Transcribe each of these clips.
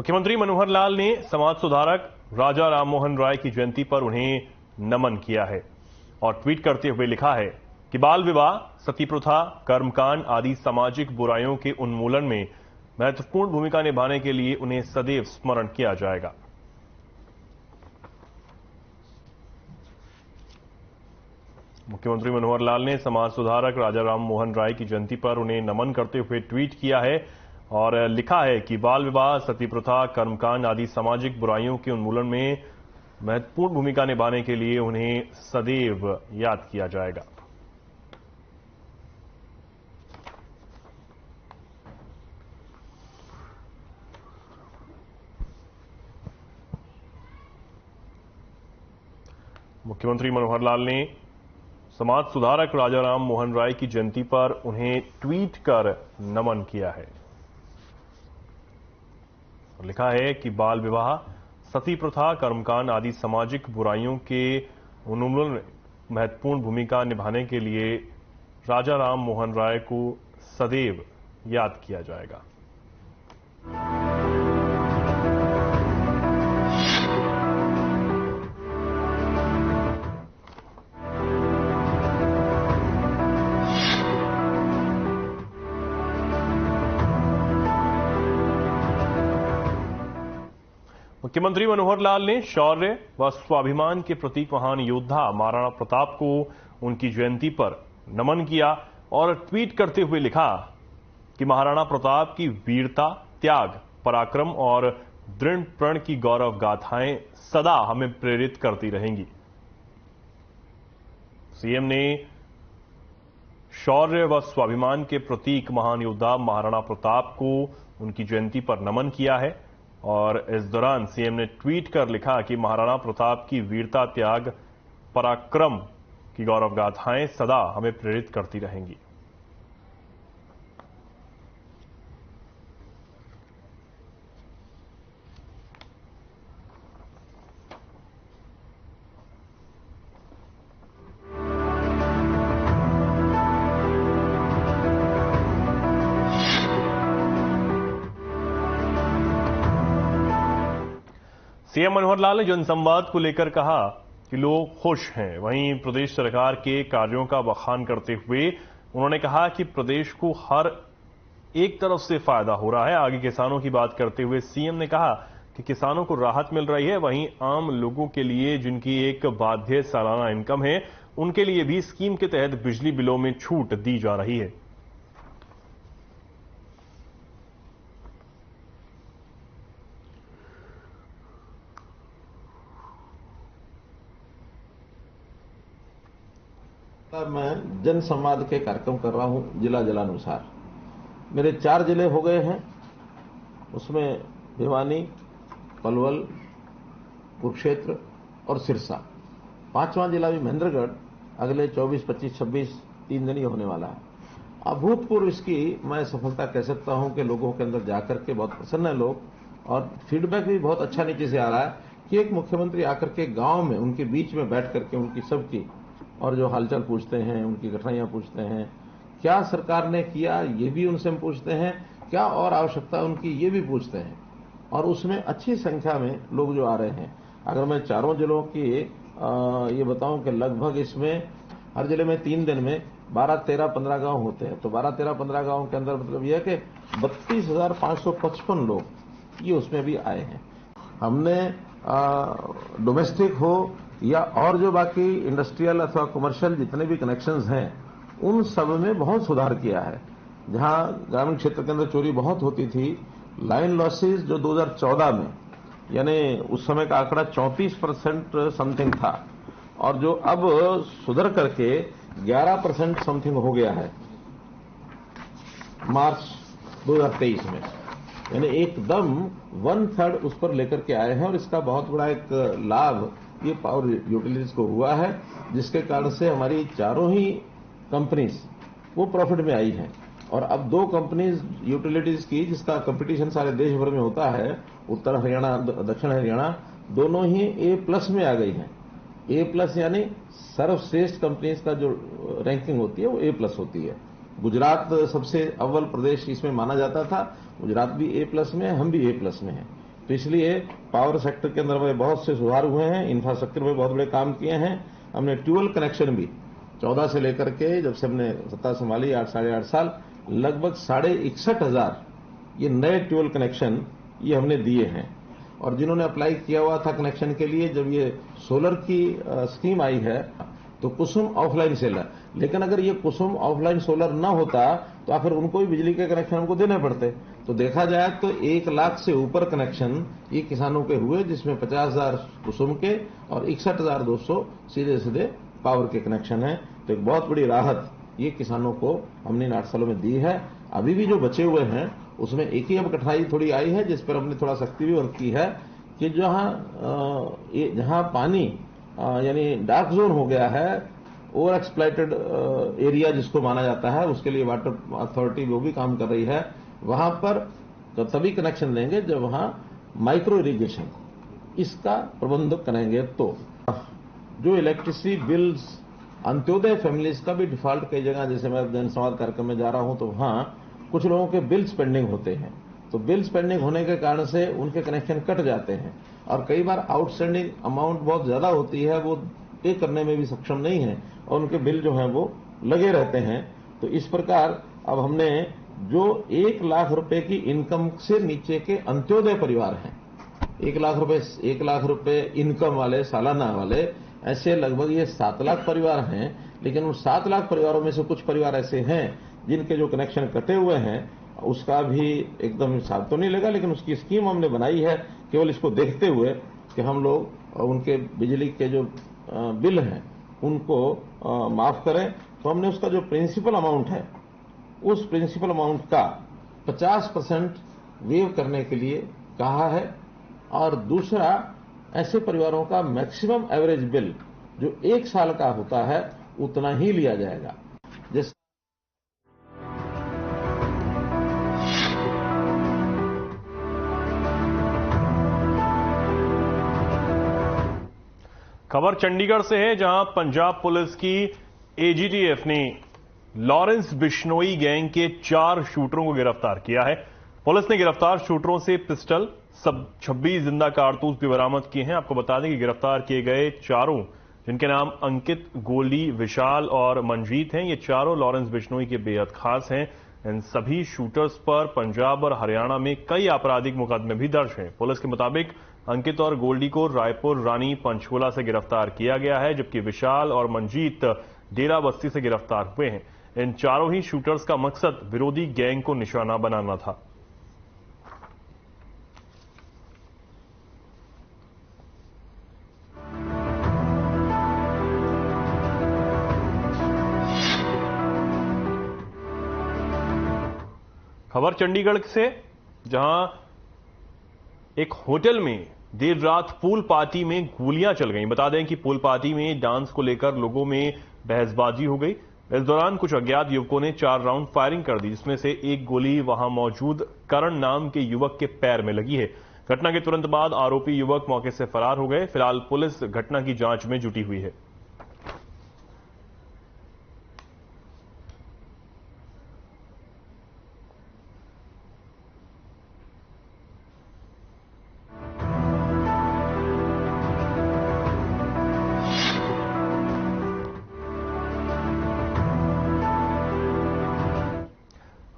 मुख्यमंत्री मनोहर लाल ने समाज सुधारक राजा राममोहन राय की जयंती पर उन्हें नमन किया है और ट्वीट करते हुए लिखा है कि बाल विवाह, सती प्रथा, कर्मकांड आदि सामाजिक बुराइयों के उन्मूलन में महत्वपूर्ण भूमिका निभाने के लिए उन्हें सदैव स्मरण किया जाएगा। मुख्यमंत्री मनोहर लाल ने समाज सुधारक राजा राममोहन राय की जयंती पर उन्हें नमन करते हुए ट्वीट किया है और लिखा है कि बाल विवाह, सती प्रथा, कर्मकांड आदि सामाजिक बुराइयों के उन्मूलन में महत्वपूर्ण भूमिका निभाने के लिए उन्हें सदैव याद किया जाएगा। मुख्यमंत्री मनोहर लाल ने समाज सुधारक राजा राममोहन राय की जयंती पर उन्हें ट्वीट कर नमन किया है और लिखा है कि बाल विवाह, सती प्रथा, कर्मकांड आदि सामाजिक बुराइयों के उन्मूलन में महत्वपूर्ण भूमिका निभाने के लिए राजा राममोहन राय को सदैव याद किया जाएगा। मुख्यमंत्री मनोहर लाल ने शौर्य व स्वाभिमान के प्रतीक महान योद्धा महाराणा प्रताप को उनकी जयंती पर नमन किया और ट्वीट करते हुए लिखा कि महाराणा प्रताप की वीरता, त्याग, पराक्रम और दृढ़ प्रण की गौरव गाथाएं सदा हमें प्रेरित करती रहेंगी। सीएम ने शौर्य व स्वाभिमान के प्रतीक महान योद्धा महाराणा प्रताप को उनकी जयंती पर नमन किया है और इस दौरान सीएम ने ट्वीट कर लिखा कि महाराणा प्रताप की वीरता, त्याग, पराक्रम की गौरव गाथाएं सदा हमें प्रेरित करती रहेंगी। सीएम मनोहर लाल ने जनसंवाद को लेकर कहा कि लोग खुश हैं। वहीं प्रदेश सरकार के कार्यों का बखान करते हुए उन्होंने कहा कि प्रदेश को हर एक तरफ से फायदा हो रहा है। आगे किसानों की बात करते हुए सीएम ने कहा कि किसानों को राहत मिल रही है। वहीं आम लोगों के लिए जिनकी एक बाध्य सालाना इनकम है, उनके लिए भी स्कीम के तहत बिजली बिलों में छूट दी जा रही है। मैं जन संवाद के कार्यक्रम कर रहा हूं जिला जिलानुसार। मेरे 4 जिले हो गए हैं, उसमें भिवानी, पलवल, कुरुक्षेत्र और सिरसा। 5वां जिला भी महेंद्रगढ़ अगले 24, 25, 26 3 दिन ही होने वाला है। अभूतपूर्व इसकी मैं सफलता कह सकता हूं कि लोगों के अंदर जाकर के बहुत प्रसन्न है लोग और फीडबैक भी बहुत अच्छा नीचे से आ रहा है कि एक मुख्यमंत्री आकर के गांव में उनके बीच में बैठ करके उनकी सबकी और जो हालचाल पूछते हैं, उनकी कठिनाइयां पूछते हैं, क्या सरकार ने किया ये भी उनसे हम पूछते हैं, क्या और आवश्यकता उनकी ये भी पूछते हैं और उसमें अच्छी संख्या में लोग जो आ रहे हैं। अगर मैं चारों जिलों की ये बताऊं कि लगभग इसमें हर जिले में 3 दिन में 12, 13, 15 गांव होते हैं, तो 12, 13, 15 गांव के अंदर मतलब यह है कि 32,555 लोग ये उसमें भी आए हैं। हमने डोमेस्टिक हो या और जो बाकी इंडस्ट्रियल अथवा कमर्शियल जितने भी कनेक्शंस हैं, उन सब में बहुत सुधार किया है। जहां ग्रामीण क्षेत्र के अंदर चोरी बहुत होती थी, लाइन लॉसेस जो 2014 में यानी उस समय का आंकड़ा 34% समथिंग था और जो अब सुधर करके 11% समथिंग हो गया है मार्च 2023 में, यानी एकदम 1/3 उस पर लेकर के आए हैं और इसका बहुत बड़ा एक लाभ ये पावर यूटिलिटीज को हुआ है, जिसके कारण से हमारी चारों ही कंपनीज वो प्रॉफिट में आई हैं। और अब 2 कंपनीज यूटिलिटीज की जिसका कंपटीशन सारे देश भर में होता है, उत्तर हरियाणा, दक्षिण हरियाणा, दोनों ही A+ में आ गई हैं। A+ यानी सर्वश्रेष्ठ कंपनीज का जो रैंकिंग होती है वो A+ होती है। गुजरात सबसे अव्वल प्रदेश इसमें माना जाता था, गुजरात भी A+ में है, हम भी A+ में हैं। तो इसलिए पावर सेक्टर के अंदर में बहुत से सुधार हुए हैं, इंफ्रास्ट्रक्चर में बहुत बड़े काम किए हैं। हमने ट्यूबवेल कनेक्शन भी 14 से लेकर के जब से हमने सत्ता संभाली 8 साल लगभग 61,500 ये नए ट्यूबवेल कनेक्शन ये हमने दिए हैं। और जिन्होंने अप्लाई किया हुआ था कनेक्शन के लिए, जब ये सोलर की स्कीम आई है तो कुसुम ऑफलाइन सेलर, लेकिन अगर ये कुसुम ऑफलाइन सोलर न होता तो आखिर उनको भी बिजली के कनेक्शन हमको देने पड़ते। तो देखा जाए तो 1 लाख से ऊपर कनेक्शन ये किसानों के हुए, जिसमें 50,000 कुसुम के और 61,200 सीधे सीधे पावर के कनेक्शन है। तो एक बहुत बड़ी राहत ये किसानों को हमने इन 8 सालों में दी है। अभी भी जो बचे हुए हैं उसमें एक ही अब कठिनाई थोड़ी आई है, जिस पर हमने थोड़ा सख्ती भी वर्क की है कि जहां पानी यानी डार्क जोन हो गया है, ओवर एक्सप्लॉइटेड एरिया जिसको माना जाता है, उसके लिए वाटर अथॉरिटी वो भी काम कर रही है। वहां पर तो तभी कनेक्शन देंगे जब वहां माइक्रो इरिगेशन इसका प्रबंध करेंगे। तो जो इलेक्ट्रिसिटी बिल्स अंत्योदय फैमिलीज का भी डिफॉल्ट कई जगह, जैसे मैं जनसंवाद कार्यक्रम में जा रहा हूं तो वहां कुछ लोगों के बिल्स पेंडिंग होते हैं, तो बिल्स पेंडिंग होने के कारण से उनके कनेक्शन कट जाते हैं और कई बार आउटस्टैंडिंग अमाउंट बहुत ज्यादा होती है, वो पे करने में भी सक्षम नहीं है और उनके बिल जो हैं वो लगे रहते हैं। तो इस प्रकार अब हमने जो 1 लाख रुपए की इनकम से नीचे के अंत्योदय परिवार हैं, 1 लाख रुपए इनकम वाले सालाना वाले, ऐसे लगभग ये 7 लाख परिवार हैं। लेकिन उन 7 लाख परिवारों में से कुछ परिवार ऐसे हैं जिनके जो कनेक्शन कटे हुए हैं, उसका भी एकदम हिसाब तो नहीं लगा, लेकिन उसकी स्कीम हमने बनाई है केवल इसको देखते हुए कि हम लोग उनके बिजली के जो बिल हैं उनको माफ करें। तो हमने उसका जो प्रिंसिपल अमाउंट है उस प्रिंसिपल अमाउंट का 50% वेव करने के लिए कहा है। और दूसरा, ऐसे परिवारों का मैक्सिमम एवरेज बिल जो 1 साल का होता है उतना ही लिया जाएगा। जैसे खबर चंडीगढ़ से है, जहां पंजाब पुलिस की एजीटीएफ ने लॉरेंस बिश्नोई गैंग के 4 शूटरों को गिरफ्तार किया है। पुलिस ने गिरफ्तार शूटरों से पिस्टल, 26 जिंदा कारतूस भी बरामद किए हैं। आपको बता दें कि गिरफ्तार किए गए चारों, जिनके नाम अंकित, गोल्डी, विशाल और मंजीत हैं, ये चारों लॉरेंस बिश्नोई के बेहद खास हैं। इन सभी शूटर्स पर पंजाब और हरियाणा में कई आपराधिक मुकदमे भी दर्ज हैं। पुलिस के मुताबिक अंकित और गोल्डी को रायपुर, रानी, पंचकुला से गिरफ्तार किया गया है, जबकि विशाल और मंजीत डेरा बस्ती से गिरफ्तार हुए हैं। इन चारों ही शूटर्स का मकसद विरोधी गैंग को निशाना बनाना था। खबर चंडीगढ़ से, जहां एक होटल में देर रात पूल पार्टी में गोलियां चल गईं। बता दें कि पूल पार्टी में डांस को लेकर लोगों में बहसबाजी हो गई। इस दौरान कुछ अज्ञात युवकों ने 4 राउंड फायरिंग कर दी, जिसमें से एक गोली वहां मौजूद करण नाम के युवक के पैर में लगी है। घटना के तुरंत बाद आरोपी युवक मौके से फरार हो गए। फिलहाल पुलिस घटना की जांच में जुटी हुई है।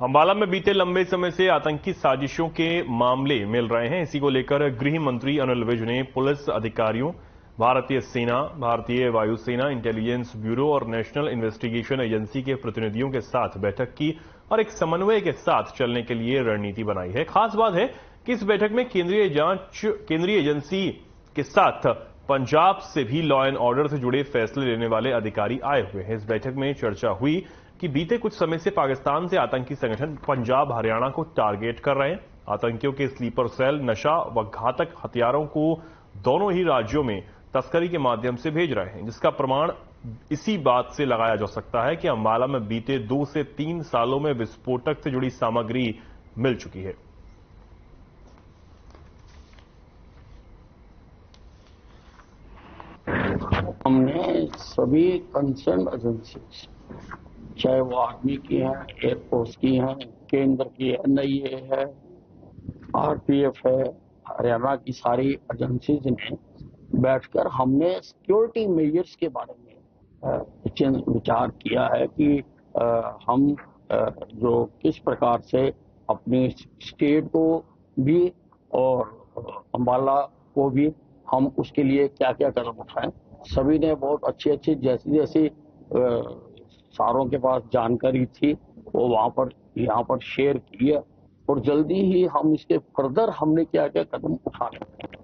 अंबाला में बीते लंबे समय से आतंकी साजिशों के मामले मिल रहे हैं। इसी को लेकर गृह मंत्री अनिल विज ने पुलिस अधिकारियों, भारतीय सेना, भारतीय वायुसेना, इंटेलिजेंस ब्यूरो और नेशनल इन्वेस्टिगेशन एजेंसी के प्रतिनिधियों के साथ बैठक की और एक समन्वय के साथ चलने के लिए रणनीति बनाई है। खास बात है कि इस बैठक में केंद्रीय एजेंसी के साथ पंजाब से भी लॉ एंड ऑर्डर से जुड़े फैसले लेने वाले अधिकारी आए हुए हैं। इस बैठक में चर्चा हुई कि बीते कुछ समय से पाकिस्तान से आतंकी संगठन पंजाब, हरियाणा को टारगेट कर रहे हैं। आतंकियों के स्लीपर सेल नशा व घातक हथियारों को दोनों ही राज्यों में तस्करी के माध्यम से भेज रहे हैं, जिसका प्रमाण इसी बात से लगाया जा सकता है कि अंबाला में बीते 2 से 3 सालों में विस्फोटक से जुड़ी सामग्री मिल चुकी है। हमने सभी कंसर्न एजेंसी, चाहे वो आर्मी की है, एयरफोर्स की है, केंद्र की एनआईए है, आरपीएफ है, हरियाणा की सारी एजेंसीज ने बैठकर हमने सिक्योरिटी मेजर्स के बारे में विचार किया है कि हम जो किस प्रकार से अपनी स्टेट को भी और अंबाला को भी हम उसके लिए क्या क्या कदम उठाएं। सभी ने बहुत अच्छी अच्छी जैसी जैसी सारों के पास जानकारी थी वो वहां पर यहाँ पर शेयर की है और जल्दी ही हम इसके फर्दर हमने क्या क्या कदम उठाने हैं।